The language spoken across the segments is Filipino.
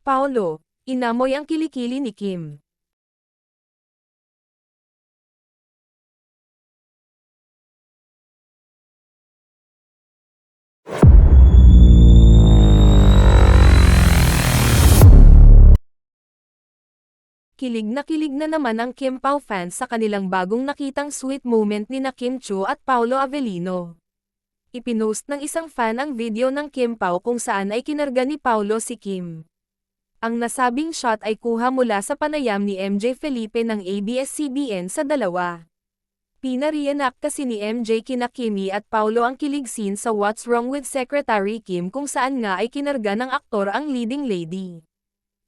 Paolo, inamoy ang kilikili ni Kim. Kilig na naman ang Kim Pao fans sa kanilang bagong nakitang sweet moment ni na Kim Chiu at Paolo Avellino. Ipinost ng isang fan ang video ng Kim Pao kung saan ay kinarga ni Paolo si Kim. Ang nasabing shot ay kuha mula sa panayam ni MJ Felipe ng ABS-CBN sa dalawa. Pinareenact kasi ni MJ kina Kimi at Paolo ang kilig scene sa What's Wrong with Secretary Kim kung saan nga ay kinarga ng aktor ang leading lady.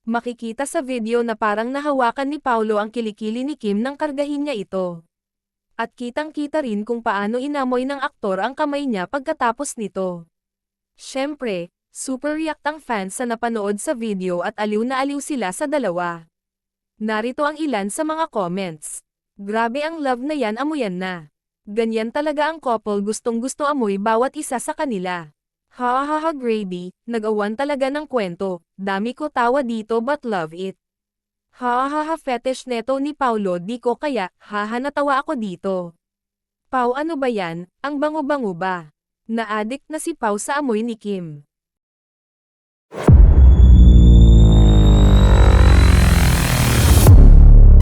Makikita sa video na parang nahawakan ni Paolo ang kilikili ni Kim nang kargahin niya ito. At kitang-kita rin kung paano inamoy ng aktor ang kamay niya pagkatapos nito. Syempre, super react ang fans sa napanood sa video at aliw na aliw sila sa dalawa. Narito ang ilan sa mga comments. Grabe ang love na yan, amoyan na. Ganyan talaga ang couple, gustong-gusto amoy bawat isa sa kanila. Ha ha ha gravy, nag-awan talaga ng kwento, dami ko tawa dito but love it. Ha ha ha fetish neto ni Paolo di ko kaya, haha natawa ako dito. Pao ano ba yan, ang bango-bango ba? Na-addict na si Pao sa amoy ni Kim.